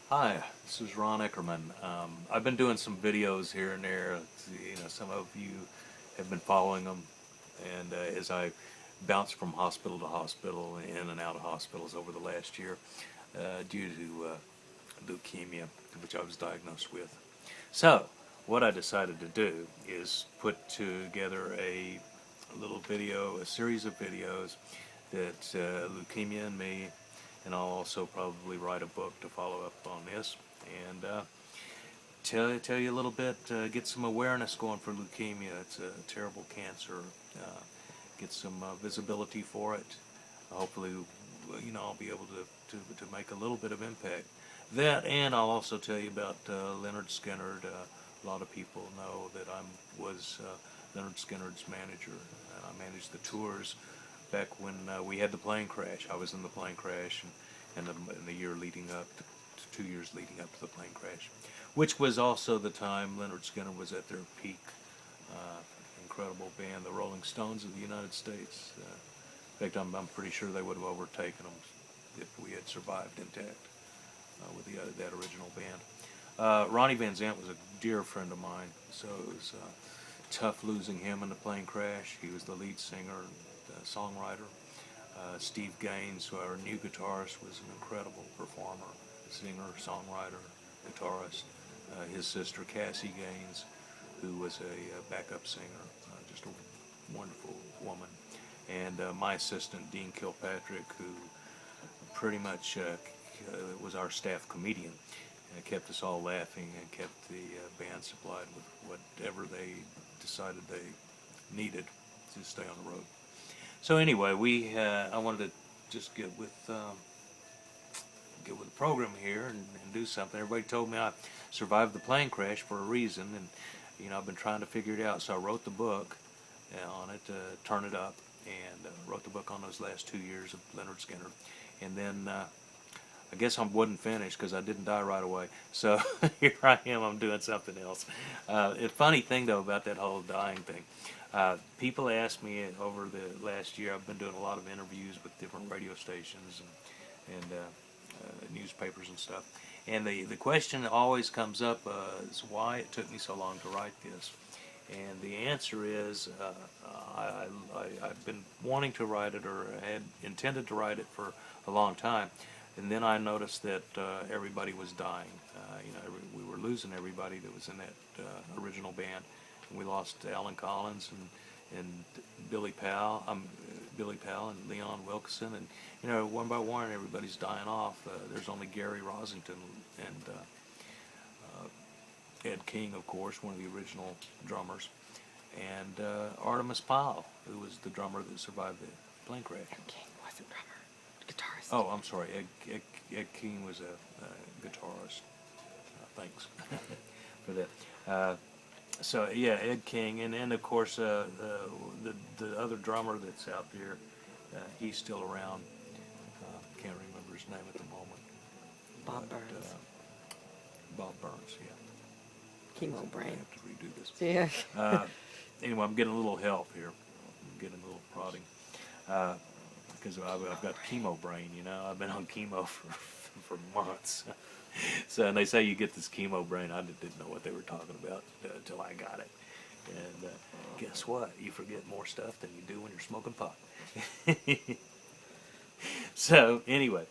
Hi, this is Ron Eckerman. I've been doing some videos here and there. Some of you have been following them, and as I bounced from hospital to hospital, in and out of hospitals over the last year, due to leukemia, which I was diagnosed with. So, what I decided to do is put together a little video, a series of videos that leukemia and me, and I'll also probably write a book to follow up on this and tell you a little bit, get some awareness going for leukemia. It's a terrible cancer. Uh, get some visibility for it. Hopefully, I'll be able to make a little bit of impact. That, and I'll also tell you about Lynyrd Skynyrd. A lot of people know that I was Lynyrd Skynyrd's manager. I managed the tours back when we had the plane crash. I was in the plane crash, and the year leading up, to 2 years leading up to the plane crash, which was also the time Lynyrd Skynyrd was at their peak. Uh, Incredible band, the Rolling Stones of the United States. In fact, I'm pretty sure they would have overtaken them if we had survived intact with that original band. Ronnie Van Zant was a dear friend of mine, so it was tough losing him in the plane crash. He was the lead singer and songwriter. Steve Gaines, our new guitarist, was an incredible performer, singer, songwriter, guitarist. His sister Cassie Gaines, who was a backup singer, just a wonderful woman. And my assistant, Dean Kilpatrick, who pretty much was our staff comedian, and kept us all laughing and kept the band supplied with whatever they decided they needed to stay on the road. So anyway, I wanted to just get with the program here and do something. Everybody told me I survived the plane crash for a reason, and I've been trying to figure it out. So I wrote the book on it, Turn It Up, and wrote the book on those last 2 years of Lynyrd Skynyrd. And then I guess I wasn't finished because I didn't die right away. So here I am, I'm doing something else. The funny thing, though, about that whole dying thing, people ask me over the last year, I've been doing a lot of interviews with different radio stations and newspapers and stuff. And the question that always comes up is why it took me so long to write this. And the answer is I've been wanting to write it, or had intended to write it for a long time. And then I noticed that everybody was dying. We were losing everybody that was in that original band. And we lost Alan Collins and Billy Powell and Leon Wilkeson, and one by one everybody's dying off. There's only Gary Rosington and Ed King, of course, one of the original drummers, and Artemis Pyle, who was the drummer that survived the plane crash. Ed King wasn't drummer, guitarist. Oh, I'm sorry. Ed King was a guitarist. Thanks for that. So yeah, Ed King, and of course the other drummer that's out there, he's still around. Can't remember his name at the moment. Bob Burns. Bob Burns, yeah. Chemo I brain. have to redo this. Yeah. Anyway, I'm getting a little help here. I'm getting a little prodding because I've got chemo brain. I've been on chemo for months. So, and they say you get this chemo brain. I didn't know what they were talking about until I got it. And guess what? You forget more stuff than you do when you're smoking pot. So anyway,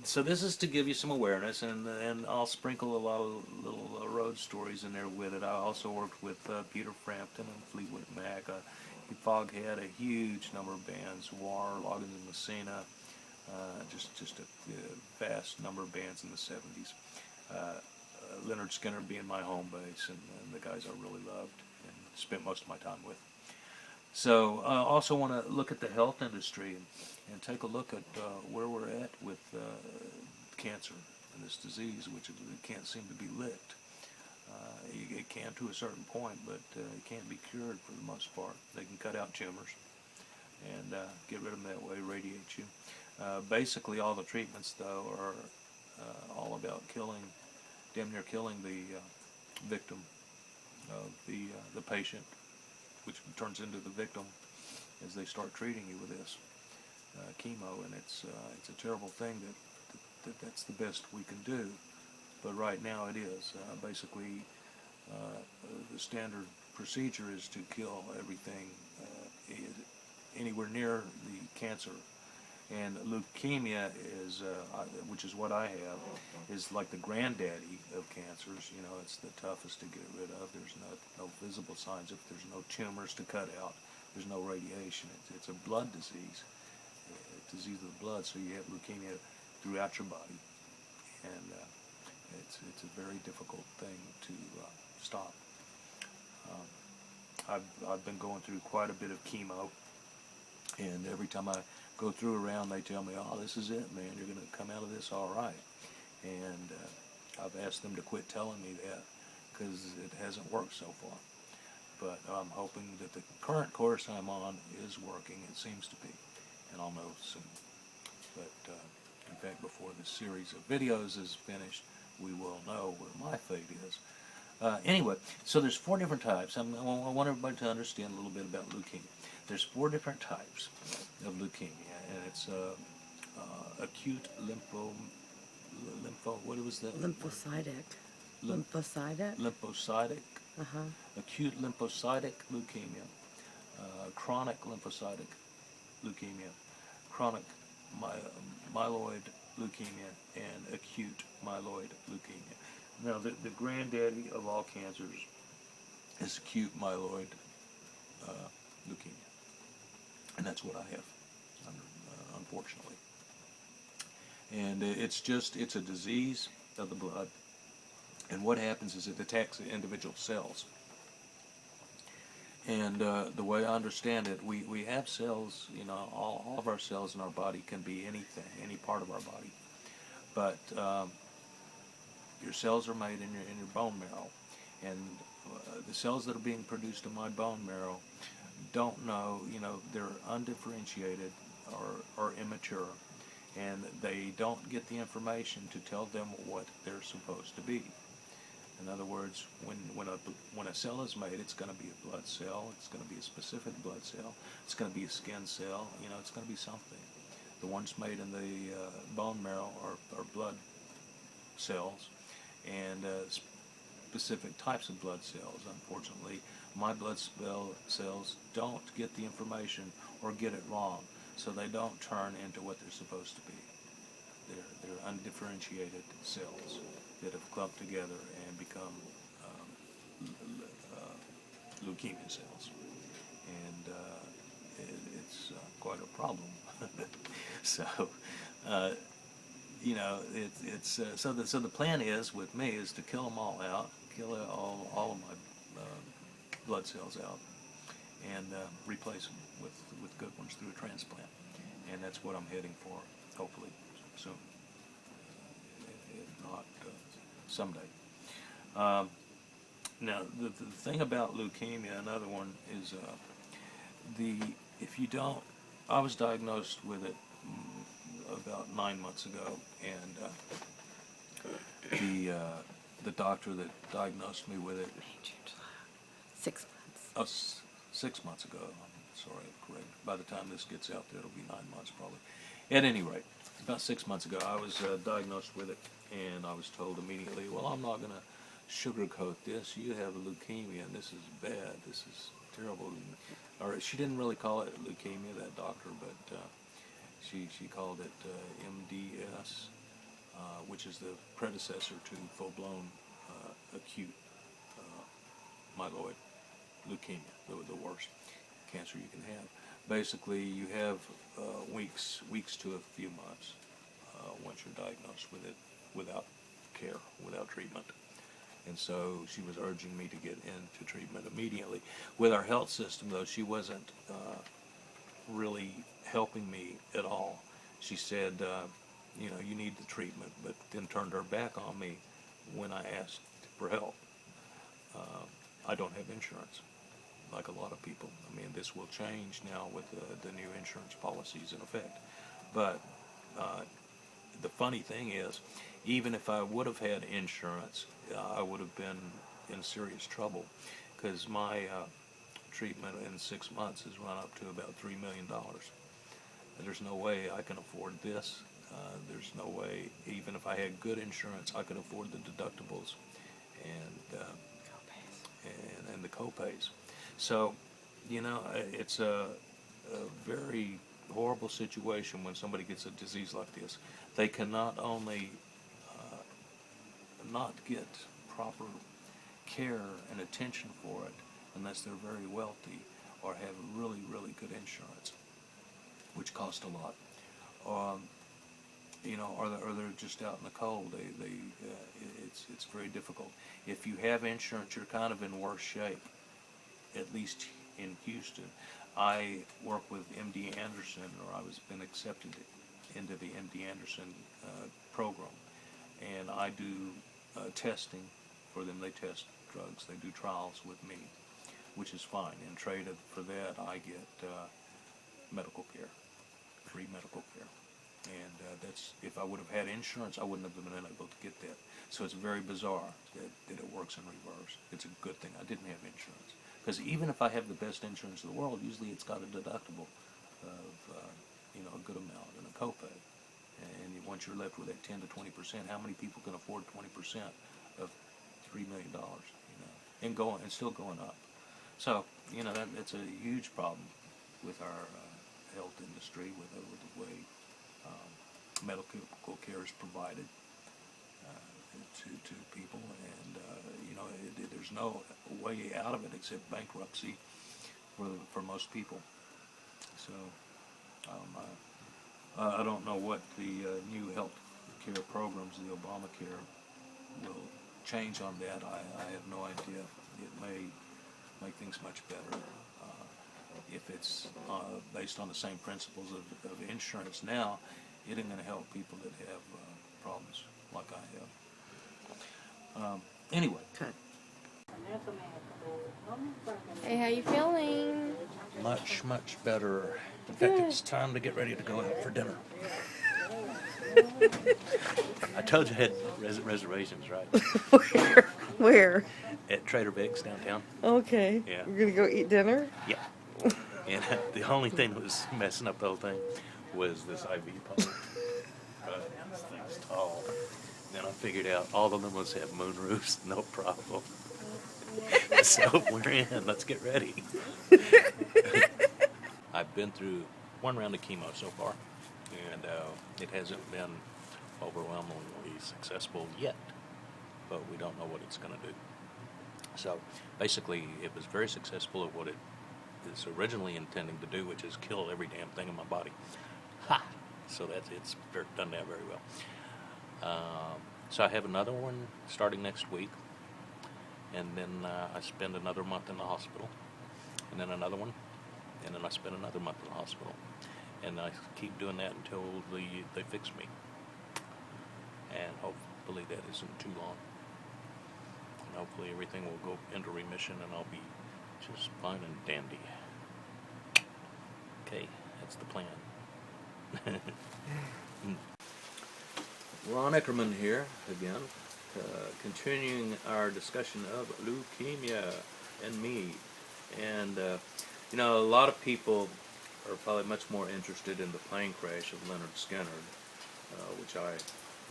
so this is to give you some awareness, and I'll sprinkle a lot of little road stories in there with it. I also worked with Peter Frampton and Fleetwood Mac. Foghat, a huge number of bands, War, Loggins and Messina, just a vast number of bands in the 70s. Lynyrd Skynyrd being my home base, and the guys I really loved and spent most of my time with. So I also want to look at the health industry and take a look at where we're at with cancer and this disease, which it can't seem to be licked. It can to a certain point, but it can't be cured for the most part. They can cut out tumors and get rid of them that way, radiate you. Basically, all the treatments, though, are all about damn near killing the victim of the patient, which turns into the victim as they start treating you with this chemo, and it's a terrible thing that's the best we can do but right now it is. Basically, the standard procedure is to kill everything anywhere near the cancer. And leukemia is, which is what I have, is like the granddaddy of cancers. You know, it's the toughest to get rid of. There's no visible signs. If there's no tumors to cut out, there's no radiation. It's a blood disease, disease of the blood. So you have leukemia throughout your body, and it's a very difficult thing to stop. I've been going through quite a bit of chemo, and every time I go through around, they tell me, "Oh, this is it, man. You're going to come out of this all right." And I've asked them to quit telling me that because it hasn't worked so far. But I'm hoping that the current course I'm on is working. It seems to be, and I'll know soon. But in fact, before this series of videos is finished, we will know where my fate is. Anyway, so there's 4 different types. I want everybody to understand a little bit about leukemia. There's 4 different types of leukemia, and it's acute what was that? Lymphocytic. Lymph- Lymphocytic? Lymphocytic, Uh-huh. acute lymphocytic leukemia, chronic lymphocytic leukemia, chronic myeloid leukemia, and acute myeloid leukemia. Now, the granddaddy of all cancers is acute myeloid leukemia, and that's what I have, unfortunately. And it's a disease of the blood, and what happens is it attacks the individual cells. And the way I understand it, we have cells, you know, all of our cells in our body can be anything, any part of our body. But your cells are made in your bone marrow, and the cells that are being produced in my bone marrow don't know, you know, they're undifferentiated or immature, and they don't get the information to tell them what they're supposed to be. In other words, when a cell is made, it's going to be a blood cell, it's going to be a specific blood cell, it's going to be a skin cell, you know, it's going to be something. The ones made in the bone marrow are blood cells, and specific types of blood cells. Unfortunately, my blood cells don't get the information or get it wrong, so they don't turn into what they're supposed to be. They're undifferentiated cells that have clumped together and become leukemia cells, and it's quite a problem. So, you know, so the plan is with me is to kill them all out, kill all of my blood cells out, and replace them with good ones through a transplant, and that's what I'm heading for, hopefully soon, if not someday. Now, the thing about leukemia, another one, is if you don't, I was diagnosed with it about 9 months ago, and the doctor that diagnosed me with it, 6 months. 6 months ago. I'm sorry, correct. By the time this gets out there, it'll be 9 months probably. At any rate, about 6 months ago, I was diagnosed with it, and I was told immediately, well, I'm not going to sugarcoat this. You have leukemia, and this is bad. This is terrible. Or she didn't really call it leukemia, that doctor, but she called it MDS, which is the predecessor to full-blown acute myeloid leukemia, the worst cancer you can have. Basically, you have weeks to a few months once you're diagnosed with it without care, without treatment. And so she was urging me to get into treatment immediately. With our health system, though, she wasn't really helping me at all. She said, you know, you need the treatment, but then turned her back on me when I asked for help. I don't have insurance, like a lot of people. I mean, this will change now with the new insurance policies in effect. But the funny thing is, even if I would have had insurance, I would have been in serious trouble, because my treatment in 6 months has run up to about $3 million. And there's no way I can afford this There's no way, even if I had good insurance, I could afford the deductibles and and the copays. So, it's a very horrible situation when somebody gets a disease like this. They can not only not get proper care and attention for it unless they're very wealthy or have really, really good insurance, which costs a lot. Or they're just out in the cold. It's very difficult. If you have insurance, you're kind of in worse shape, at least in Houston. I work with MD Anderson, or I was been accepted into the MD Anderson program, and I do testing for them. They test drugs. They do trials with me, which is fine. And traded for that, I get medical care, free medical care. And that's, if I would have had insurance, I wouldn't have been able to get that. So it's very bizarre that it works in reverse. It's a good thing I didn't have insurance. Because even if I have the best insurance in the world, usually it's got a deductible of, a good amount and a copay. And once you're left with that 10 to 20%, how many people can afford 20% of $3 million, and still going up? So, that's a huge problem with our health industry, with the way medical care is provided to people, and there's no way out of it except bankruptcy for most people. So I don't know what the new health care programs, the Obamacare, will change on that. I have no idea. It may make things much better if it's based on the same principles of insurance now. It ain't going to help people that have problems like I have. Anyway. Good. Hey, how you feeling? Much, much better. In fact, it's time to get ready to go out for dinner. I told you I had reservations, right? Where? At Trader Vic's downtown. Okay. Yeah. We're gonna go eat dinner? Yeah. And the only thing that was messing up the whole thing was this IV pump. This thing's tall. Then I figured out all the limos have moonroofs, no problem. So we're in. Let's get ready. I've been through one round of chemo so far, and it hasn't been overwhelmingly successful yet, but we don't know what it's going to do. So basically, it was very successful at what it is originally intending to do, which is kill every damn thing in my body. Ha! So it's done that very well. So I have another one starting next week, and then I spend another month in the hospital, and then another one, and then I spend another month in the hospital, and I keep doing that until they fix me, and hopefully that isn't too long, and hopefully everything will go into remission, and I'll be just fine and dandy. Okay, that's the plan. Ron Eckerman here again, continuing our discussion of leukemia and me. And, a lot of people are probably much more interested in the plane crash of Lynyrd Skynyrd, which I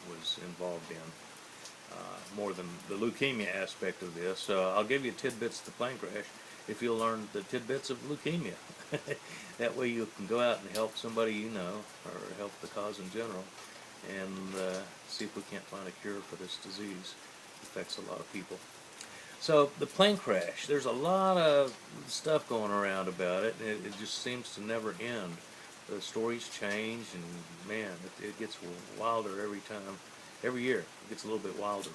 was involved in, more than the leukemia aspect of this. I'll give you tidbits of the plane crash if you'll learn the tidbits of leukemia. That way you can go out and help somebody you know, or help the cause in general, and see if we can't find a cure for this disease. It affects a lot of people. So the plane crash, there's a lot of stuff going around about it, and it just seems to never end. The stories change, and man, it gets wilder every year. It gets a little bit wilder.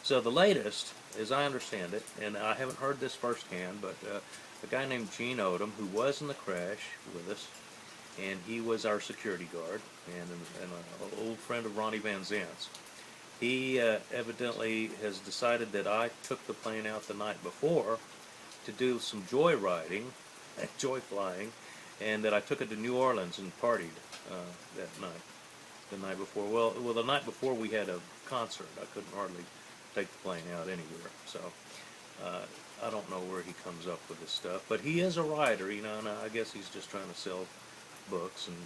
So the latest, as I understand it, and I haven't heard this firsthand, but a guy named Gene Odom, who was in the crash with us, and he was our security guard, and an old friend of Ronnie Van Zant's. He evidently has decided that I took the plane out the night before to do some joy riding, joy flying, and that I took it to New Orleans and partied that night, the night before. Well, the night before we had a concert. I couldn't hardly take the plane out anywhere, so I don't know where he comes up with this stuff. But he is a writer, and I guess he's just trying to sell books and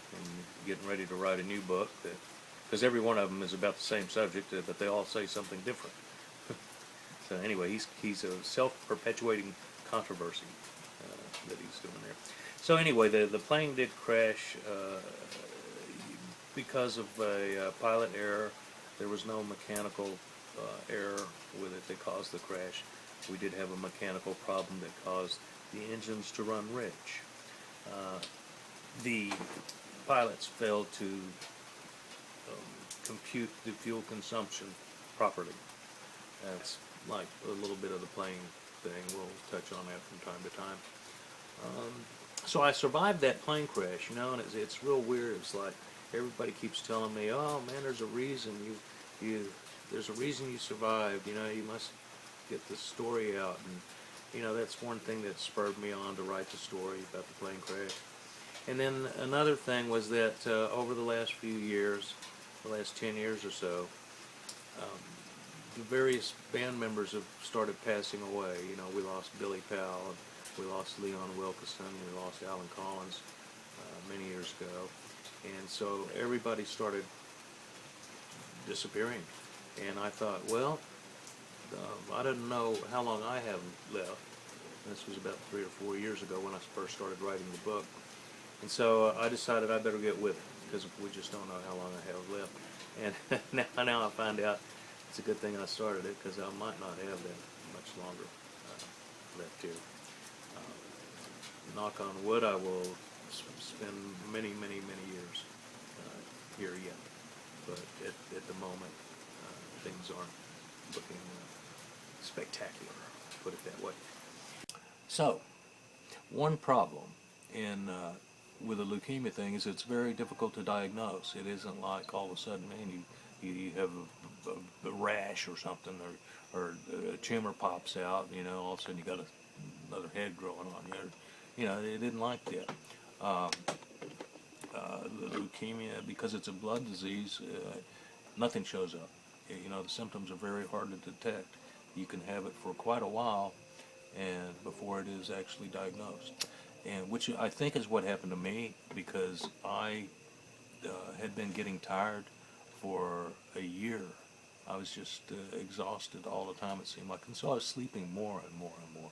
getting ready to write a new book that because every one of them is about the same subject, but they all say something different. So anyway, he's a self-perpetuating controversy that he's doing there. So anyway, the plane did crash because of a pilot error. There was no mechanical error with it that caused the crash. We did have a mechanical problem that caused the engines to run rich. The pilots failed to compute the fuel consumption properly. That's like a little bit of the plane thing. We'll touch on that from time to time. So I survived that plane crash, you know, and it's real weird. It's like everybody keeps telling me, "Oh man, there's a reason there's a reason you survived. You know, you must get the story out." And you know, that's one thing that spurred me on to write the story about the plane crash. And then another thing was that over the last few years, the last 10 years or so, the various band members have started passing away. You know, we lost Billy Powell, we lost Leon Wilkeson, we lost Alan Collins many years ago. And so everybody started disappearing. And I thought, well, I didn't know how long I have left. This was about 3 or 4 years ago when I first started writing the book. And so I decided I better get with it, because we just don't know how long I have left. And now I find out it's a good thing I started it, because I might not have that much longer left here. Knock on wood, I will spend many, many, many years here yet. But at the moment, things aren't looking spectacular, put it that way. So, one problem with the leukemia thing is it's very difficult to diagnose. It isn't like all of a sudden, man, you have a rash or something, or a tumor pops out, you know, all of a sudden you got another head growing on you. You know, it didn't like that. The leukemia, because it's a blood disease, nothing shows up. You know, the symptoms are very hard to detect. You can have it for quite a while and before it is actually diagnosed. And which I think is what happened to me, because I had been getting tired for a year. I was just exhausted all the time, it seemed like, and so I was sleeping more and more and more.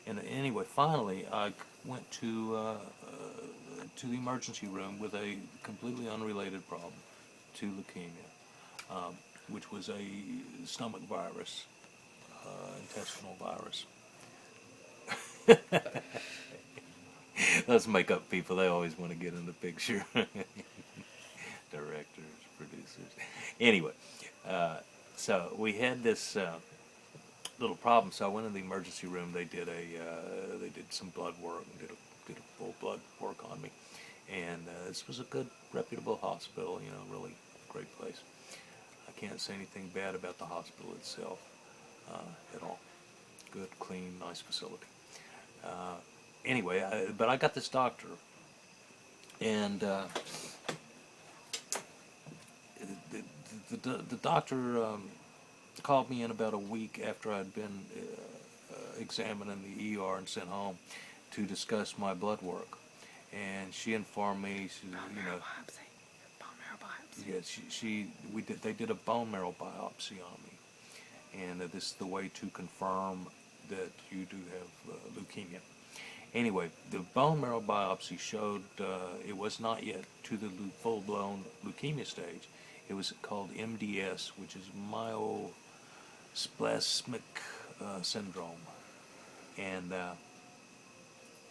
And anyway, finally, I went to the emergency room with a completely unrelated problem to leukemia, which was a stomach virus, intestinal virus. Those makeup people, they always want to get in the picture. Directors, producers. Anyway, so we had this little problem. So I went in the emergency room. They did some blood work, did a full blood work on me, and this was a good, reputable hospital. You know, really great place. I can't say anything bad about the hospital itself at all. Good, clean, nice facility. Anyway, but I got this doctor, and the doctor called me in about a week after I'd been examined in the ER and sent home to discuss my blood work. And she informed me, Bone marrow biopsy. Yeah, they did a bone marrow biopsy on me, and this is the way to confirm that you do have leukemia. Anyway, the bone marrow biopsy showed it was not yet to the full-blown leukemia stage. It was called MDS, which is myelodysplastic syndrome, and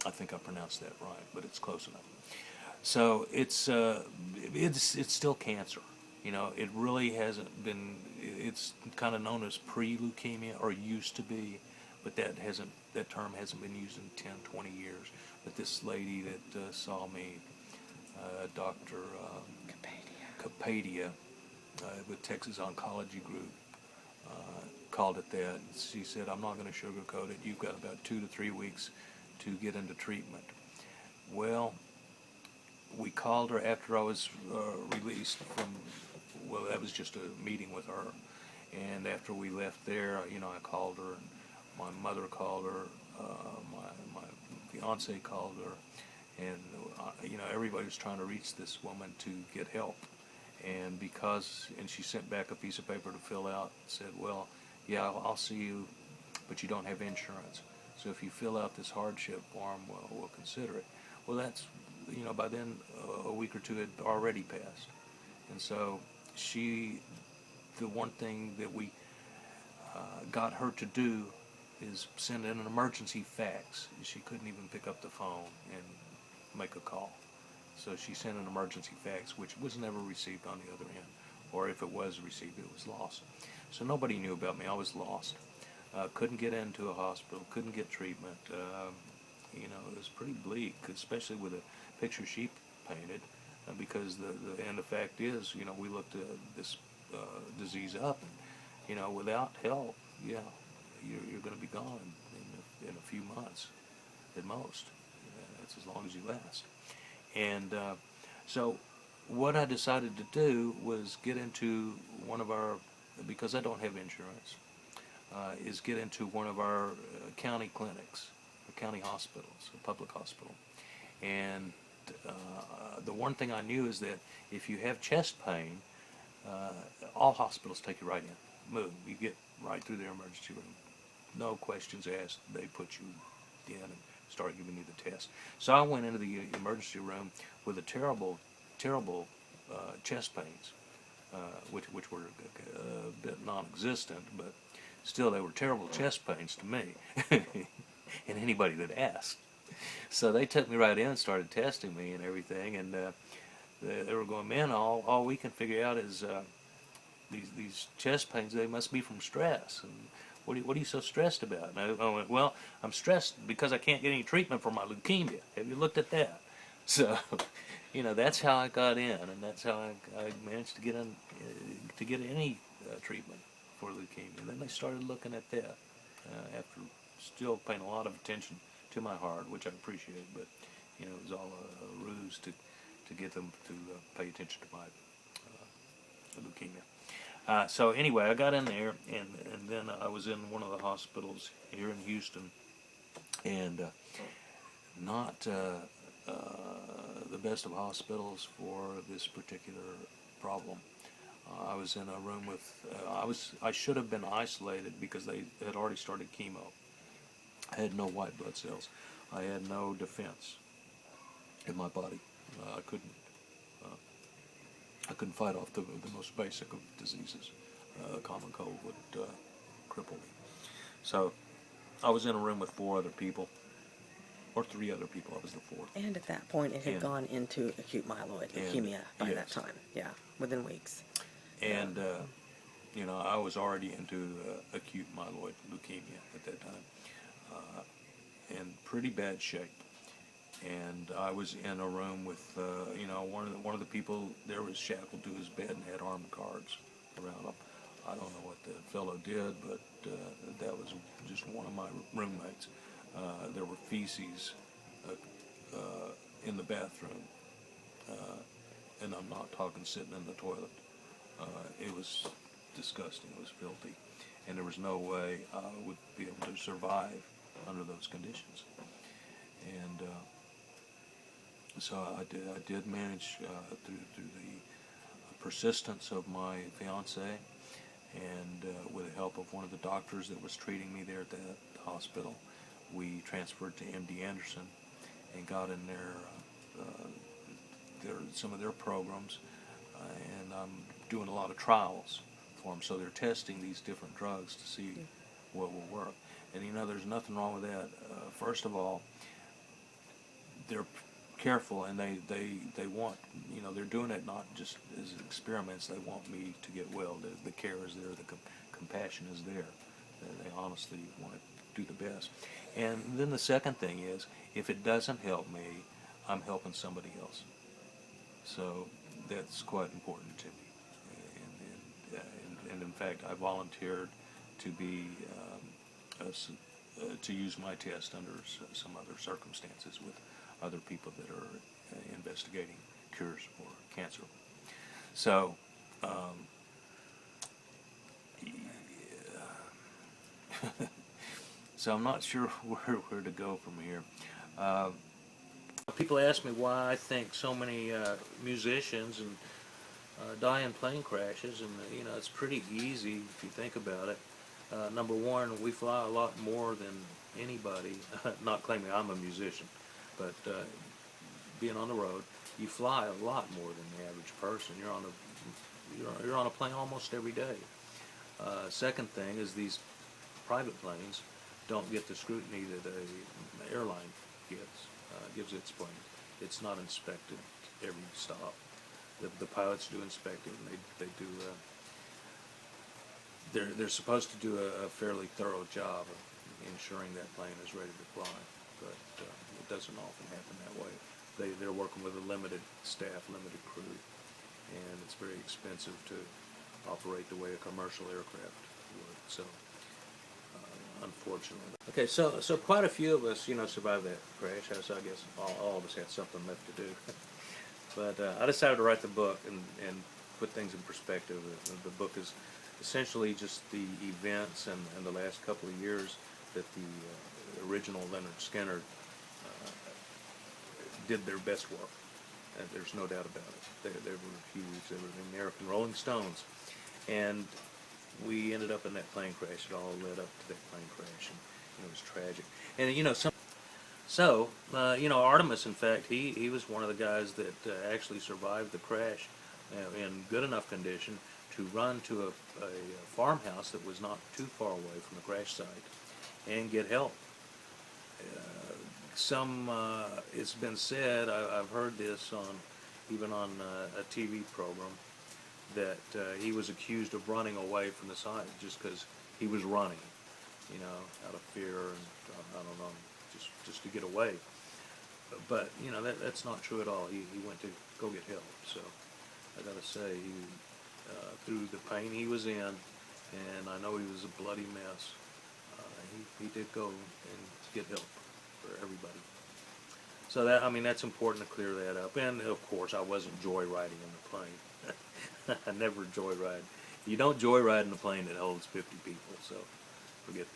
I think I pronounced that right, but it's close enough. So it's still cancer. You know, it really hasn't been. It's kind of known as pre-leukemia, or used to be, but that term hasn't been used in 10, 20 years. But this lady that saw me, Dr. Capadia, with Texas Oncology Group, called it that. She said, "I'm not going to sugarcoat it. You've got about 2 to 3 weeks to get into treatment." Well, we called her after I was released from, well, that was just a meeting with her. And after we left there, you know, I called her, and my mother called her, my fiance called her, and, you know, everybody was trying to reach this woman to get help. And she sent back a piece of paper to fill out, said, well, yeah, I'll see you, but you don't have insurance. So if you fill out this hardship form, well, we'll consider it. Well, that's, by then a week or two had already passed. And so the one thing that we got her to do is send in an emergency fax. She couldn't even pick up the phone and make a call. So she sent an emergency fax, which was never received on the other end. Or if it was received, it was lost. So nobody knew about me. I was lost. Couldn't get into a hospital, couldn't get treatment. It was pretty bleak, especially with the picture she painted, because the fact is, we looked this disease up, and, without help, yeah, you're going to be gone in a few months at most. That's as long as you last. And so what I decided to do was get into because I don't have insurance, is get into one of our county clinics, or county hospitals, a public hospital. And the one thing I knew is that if you have chest pain, all hospitals take you right in. Move. You get right through their emergency room. No questions asked. They put you in and start giving you the test. So I went into the emergency room with a terrible chest pains, which were a bit non-existent, but still they were terrible chest pains to me and anybody that asked. So they took me right in and started testing me and everything, and they were going, man, all we can figure out is these chest pains, they must be from stress. And what are you so stressed about? And I went, well, I'm stressed because I can't get any treatment for my leukemia. Have you looked at that? So, that's how I got in, and that's how I managed to get any treatment for leukemia. And then they started looking at that after still paying a lot of attention to my heart, which I appreciate, but it was all a ruse to get them to pay attention to my leukemia. So anyway, I got in there, and then I was in one of the hospitals here in Houston, and not the best of hospitals for this particular problem. I was in a room with, I should have been isolated because they had already started chemo. I had no white blood cells. I had no defense in my body. I couldn't fight off the most basic of diseases. A common cold would cripple me. So I was in a room with 4 other people, or 3 other people. I was the 4th. And at that point, it had gone into acute myeloid leukemia by that time. Yeah, within weeks. And, I was already into acute myeloid leukemia at that time, in pretty bad shape. And I was in a room with, one of the people there was shackled to his bed and had armed guards around him. I don't know what the fellow did, but that was just one of my roommates. There were feces in the bathroom, and I'm not talking sitting in the toilet. It was disgusting. It was filthy, and there was no way I would be able to survive under those conditions. And so I did manage through the persistence of my fiance, and with the help of one of the doctors that was treating me there at that hospital, we transferred to MD Anderson and got in some of their programs, and I'm doing a lot of trials for them. So they're testing these different drugs to see what will work. And there's nothing wrong with that. First of all, they're careful, and they want, they're doing it not just as experiments. They want me to get well. The care is there, the compassion is there. They honestly want to do the best. And then the second thing is, if it doesn't help me, I'm helping somebody else. So that's quite important to me. And in fact, I volunteered to be to use my test under some other circumstances with other people that are investigating cures for cancer. So, so I'm not sure where to go from here. People ask me why I think so many musicians and die in plane crashes, and it's pretty easy if you think about it. Number one, we fly a lot more than anybody. Not claiming I'm a musician, but being on the road, you fly a lot more than the average person. You're on a plane almost every day. Second thing is these private planes don't get the scrutiny that an airline gives its plane. It's not inspected every stop. The pilots do inspect it, and they do. They're supposed to do a fairly thorough job of ensuring that plane is ready to fly, but it doesn't often happen that way. They're working with a limited staff, limited crew, and it's very expensive to operate the way a commercial aircraft would. So, unfortunately. Okay, so quite a few of us, survived that crash. So I guess all of us had something left to do. But I decided to write the book and put things in perspective. The book is essentially just the events and the last couple of years that the original Lynyrd Skynyrd did their best work. There's no doubt about it. They were huge. They were the American Rolling Stones. And we ended up in that plane crash. It all led up to that plane crash, and it was tragic. And Artemis, in fact, he was one of the guys that actually survived the crash in good enough condition to run to a farmhouse that was not too far away from the crash site and get help. It's been said, I've heard this even on a TV program, that he was accused of running away from the site just because he was running, out of fear and I don't know, just to get away. But that's not true at all. He went to go get help. So I gotta say, through the pain he was in, and I know he was a bloody mess, he did go and get help for everybody. So that's important to clear that up. And of course, I wasn't joyriding in the plane. I never joyride. You don't joyride in a plane that holds 50 people, so forget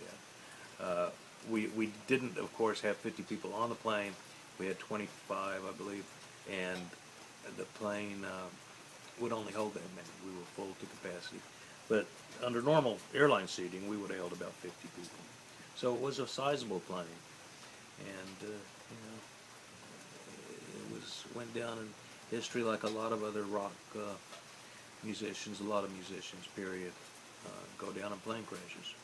that. We didn't, of course, have 50 people on the plane. We had 25, I believe, and the plane would only hold that many. We were full to capacity. But under normal airline seating, we would have held about 50 people. So it was a sizable plane, and it went down in history like a lot of other rock musicians. A lot of musicians, period, go down in plane crashes.